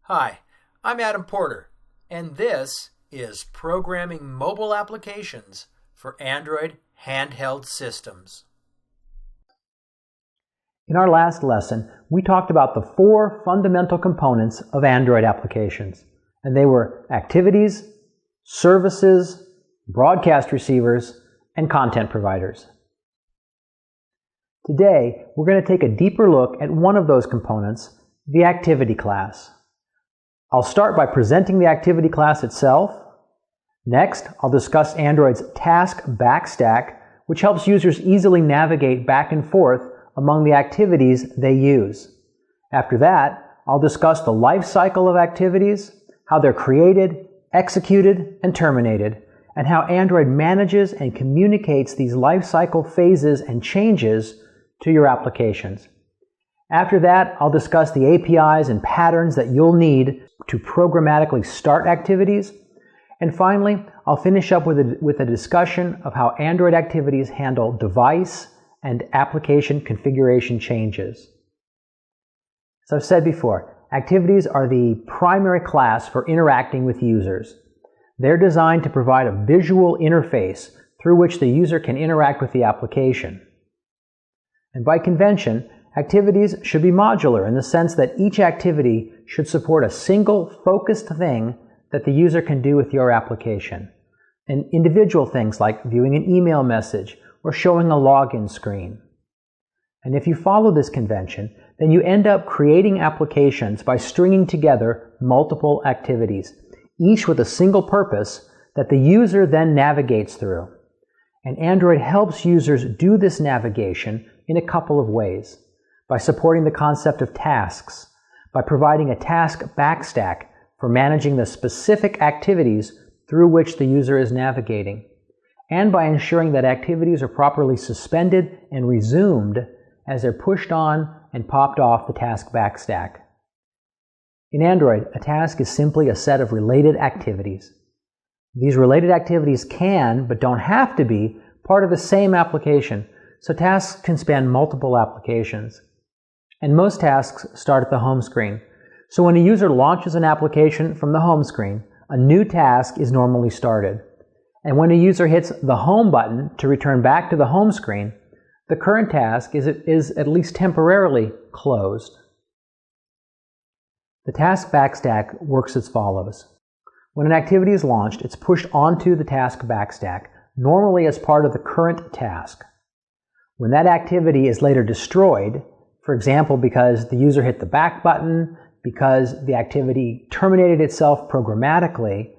Hi, I'm Adam Porter, and this is Programming Mobile Applications for Android Handheld Systems. In our last lesson, we talked about the four fundamental components of Android applications, and they were activities, services, broadcast receivers, and content providers. Today, we're going to take a deeper look at one of those components, the activity class. I'll start by presenting the activity class itself. Next, I'll discuss Android's task backstack, which helps users easily navigate back and forth among the activities they use. After that, I'll discuss the life cycle of activities, how they're created, executed, and terminated, and how Android manages and communicates these life cycle phases and changes to your applications. After that, I'll discuss the APIs and patterns that you'll need to programmatically start activities. And finally, I'll finish up with a discussion of how Android activities handle device and application configuration changes. As I've said before, activities are the primary class for interacting with users. They're designed to provide a visual interface through which the user can interact with the application. And by convention, activities should be modular in the sense that each activity should support a single focused thing that the user can do with your application. And individual things like viewing an email message or showing a login screen. And if you follow this convention, then you end up creating applications by stringing together multiple activities, each with a single purpose that the user then navigates through. And Android helps users do this navigation in a couple of ways. By supporting the concept of tasks, by providing a task backstack for managing the specific activities through which the user is navigating, and by ensuring that activities are properly suspended and resumed as they're pushed on and popped off the task backstack. In Android, a task is simply a set of related activities. These related activities can, but don't have to be, part of the same application, so tasks can span multiple applications. And most tasks start at the home screen. So when a user launches an application from the home screen, a new task is normally started. And when a user hits the home button to return back to the home screen, the current task is at least temporarily closed. The task backstack works as follows. When an activity is launched, it's pushed onto the task backstack, normally as part of the current task. When that activity is later destroyed, for example, because the user hit the back button, because the activity terminated itself programmatically,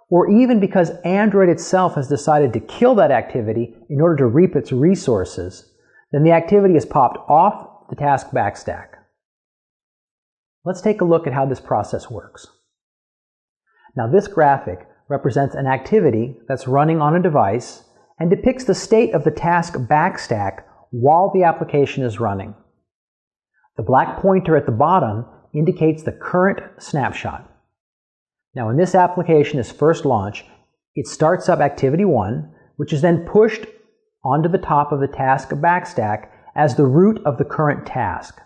or even because Android itself has decided to kill that activity in order to reap its resources, then the activity is popped off the task backstack. Let's take a look at how this process works. Now, this graphic represents an activity that's running on a device and depicts the state of the task backstack while the application is running. The black pointer at the bottom indicates the current snapshot. Now, when this application is first launched, it starts up activity 1, which is then pushed onto the top of the task backstack as the root of the current task.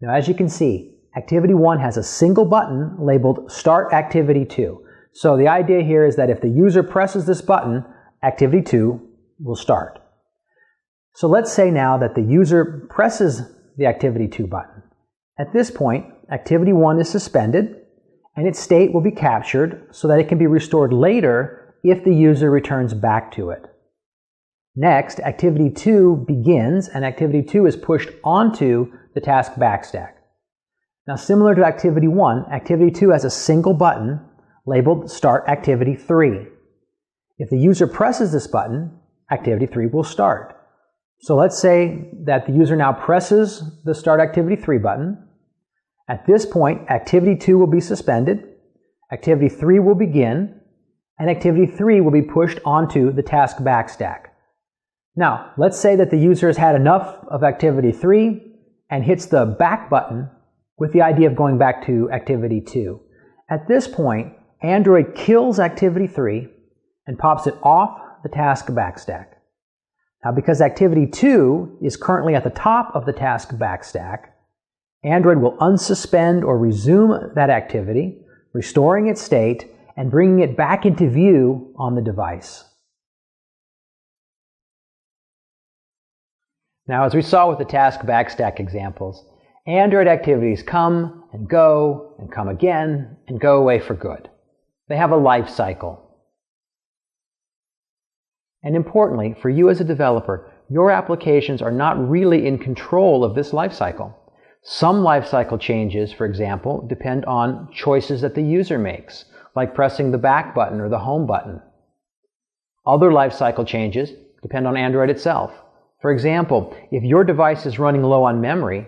Now, as you can see, activity 1 has a single button labeled Start Activity 2. So the idea here is that if the user presses this button, activity 2 will start. So let's say now that the user presses the activity 2 button. At this point, activity 1 is suspended, and its state will be captured so that it can be restored later if the user returns back to it. Next, activity 2 begins, and activity 2 is pushed onto the task backstack. Now, similar to activity 1, activity 2 has a single button labeled Start Activity 3. If the user presses this button, activity 3 will start. So let's say that the user now presses the Start Activity 3 button. At this point, activity 2 will be suspended, activity 3 will begin, and activity 3 will be pushed onto the task backstack. Now, let's say that the user has had enough of activity 3 and hits the back button with the idea of going back to activity 2. At this point, Android kills activity 3 and pops it off the task backstack. Now, because activity 2 is currently at the top of the task backstack, Android will unsuspend or resume that activity, restoring its state and bringing it back into view on the device. Now, as we saw with the task backstack examples, Android activities come and come again and go away for good. They have a life cycle. And importantly, for you as a developer, your applications are not really in control of this life cycle. Some life cycle changes, for example, depend on choices that the user makes, like pressing the back button or the home button. Other life cycle changes depend on Android itself. For example, if your device is running low on memory,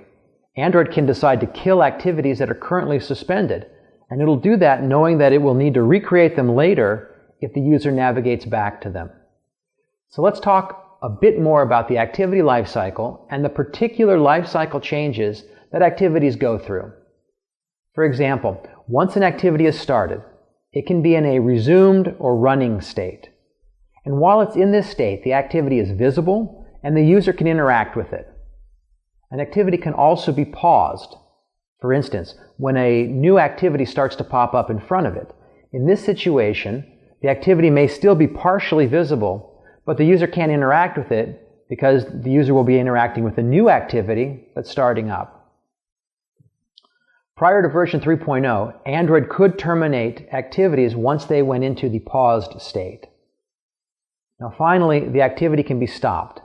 Android can decide to kill activities that are currently suspended, and it'll do that knowing that it will need to recreate them later if the user navigates back to them. So let's talk a bit more about the activity lifecycle and the particular lifecycle changes that activities go through. For example, once an activity is started, it can be in a resumed or running state. And while it's in this state, the activity is visible and the user can interact with it. An activity can also be paused. For instance, when a new activity starts to pop up in front of it. In this situation, the activity may still be partially visible, but the user can't interact with it because the user will be interacting with a new activity that's starting up. Prior to version 3.0, Android could terminate activities once they went into the paused state. Now finally, the activity can be stopped.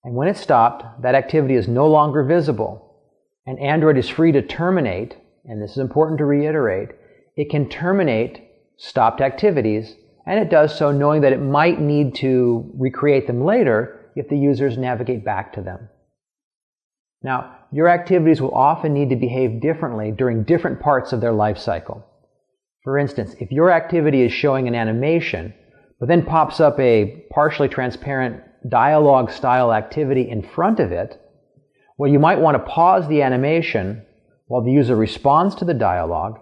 And when it's stopped, that activity is no longer visible, and Android is free to terminate, and this is important to reiterate, it can terminate stopped activities, and it does so knowing that it might need to recreate them later if the users navigate back to them. Now, your activities will often need to behave differently during different parts of their life cycle. For instance, if your activity is showing an animation, but then pops up a partially transparent dialogue style activity in front of it, well, you might want to pause the animation while the user responds to the dialogue,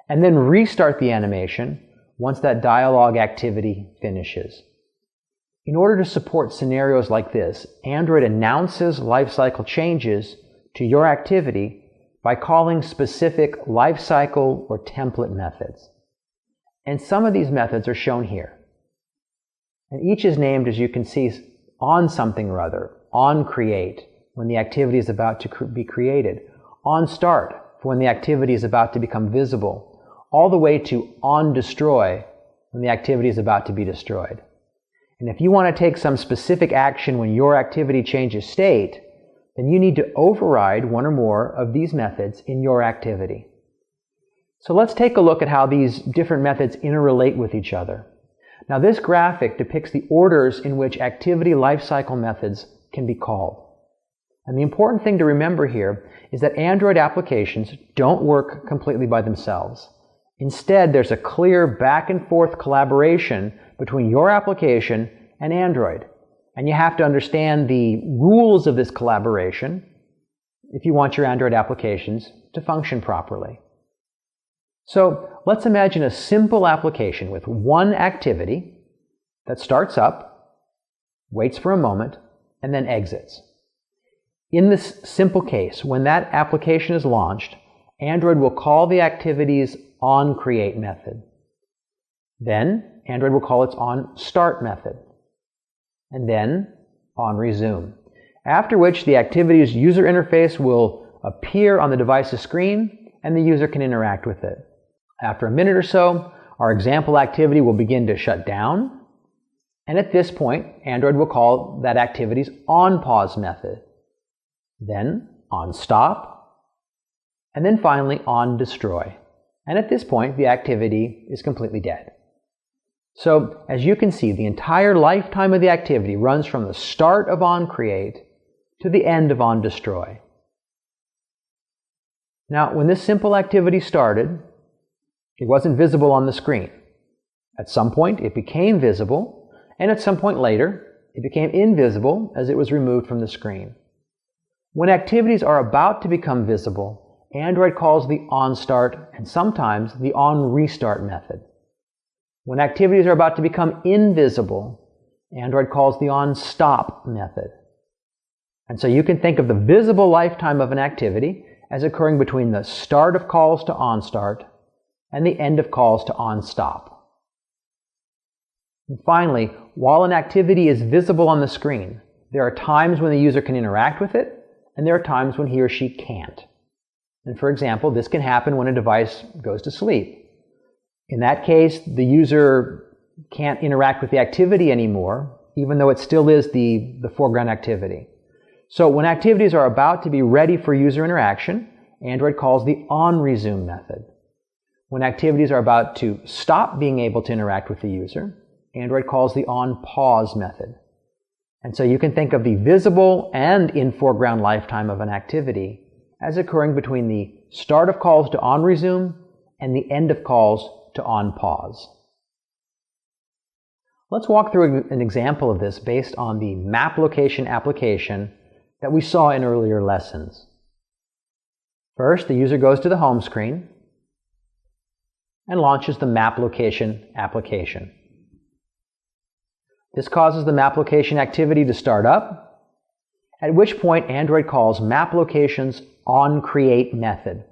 and then restart the animation once that dialogue activity finishes. In order to support scenarios like this, Android announces lifecycle changes to your activity by calling specific lifecycle or template methods. And some of these methods are shown here. And each is named, as you can see, on something or other. On create, when the activity is about to be created. On start, for when the activity is about to become visible. All the way to on destroy, when the activity is about to be destroyed. And if you want to take some specific action when your activity changes state, then you need to override one or more of these methods in your activity. So let's take a look at how these different methods interrelate with each other. Now this graphic depicts the orders in which activity lifecycle methods can be called. And the important thing to remember here is that Android applications don't work completely by themselves. Instead, there's a clear back and forth collaboration between your application and Android. And you have to understand the rules of this collaboration if you want your Android applications to function properly. So let's imagine a simple application with one activity that starts up, waits for a moment, and then exits. In this simple case, when that application is launched, Android will call the activity's onCreate method. Then Android will call its onStart method. And then onResume. After which the activity's user interface will appear on the device's screen and the user can interact with it. After a minute or so, our example activity will begin to shut down. And at this point, Android will call that activity's onPause method. Then onStop. And then finally onDestroy. And at this point, the activity is completely dead. So, as you can see, the entire lifetime of the activity runs from the start of onCreate to the end of onDestroy. Now, when this simple activity started, it wasn't visible on the screen. At some point, it became visible, and at some point later, it became invisible as it was removed from the screen. When activities are about to become visible, Android calls the onStart and sometimes the onRestart method. When activities are about to become invisible, Android calls the onStop method. And so you can think of the visible lifetime of an activity as occurring between the start of calls to OnStart and the end of calls to OnStop. And finally, while an activity is visible on the screen, there are times when the user can interact with it, and there are times when he or she can't. And for example, this can happen when a device goes to sleep. In that case, the user can't interact with the activity anymore, even though it still is the foreground activity. So when activities are about to be ready for user interaction, Android calls the onResume method. When activities are about to stop being able to interact with the user, Android calls the onPause method. And so you can think of the visible and in foreground lifetime of an activity as occurring between the start of calls to onResume and the end of calls to onPause. Let's walk through an example of this based on the map location application that we saw in earlier lessons. First, the user goes to the home screen and launches the map location application. This causes the map location activity to start up, at which point Android calls map location's onCreate method.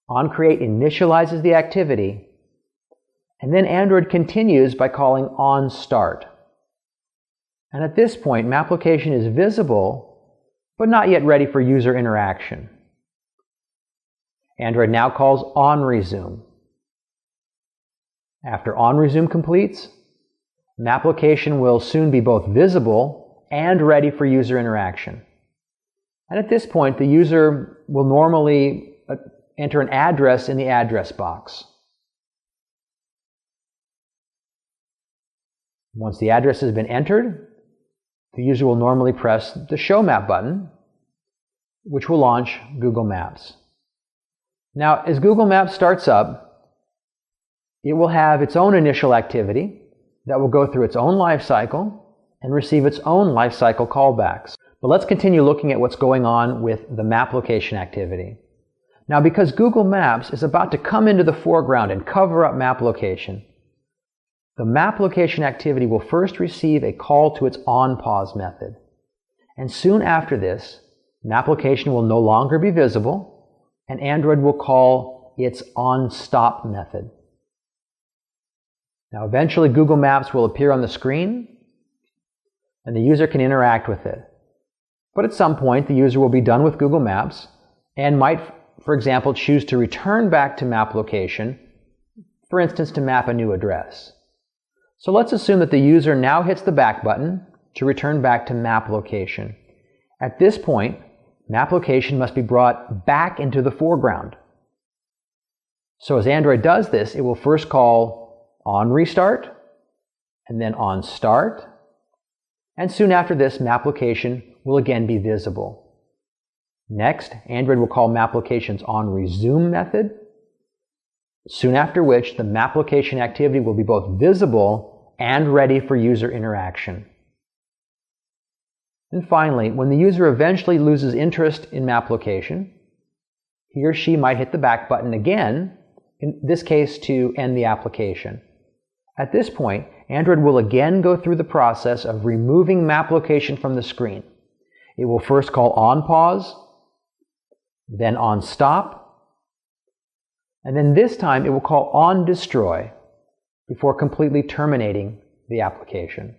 OnCreate initializes the activity, and then Android continues by calling onStart. And at this point, map location is visible, but not yet ready for user interaction. Android now calls onResume. After onResume completes, map location will soon be both visible and ready for user interaction. And at this point, the user will normally enter an address in the address box. Once the address has been entered, the user will normally press the Show Map button, which will launch Google Maps. Now, as Google Maps starts up, it will have its own initial activity that will go through its own life cycle and receive its own life cycle callbacks. But let's continue looking at what's going on with the map location activity. Now, because Google Maps is about to come into the foreground and cover up map location, the map location activity will first receive a call to its onPause method. And soon after this, map location will no longer be visible, and Android will call its onStop method. Now, eventually Google Maps will appear on the screen, and the user can interact with it. But at some point, the user will be done with Google Maps and might, for example, choose to return back to map location, for instance, to map a new address. So let's assume that the user now hits the back button to return back to map location. At this point, map location must be brought back into the foreground. So as Android does this, it will first call onRestart, and then onStart, and soon after this, map location will again be visible. Next, Android will call map location's onResume method, soon after which the map location activity will be both visible and ready for user interaction. And finally, when the user eventually loses interest in map location, he or she might hit the back button again, in this case to end the application. At this point, Android will again go through the process of removing map location from the screen. It will first call onPause, then onStop, and then this time it will call onDestroy before completely terminating the application.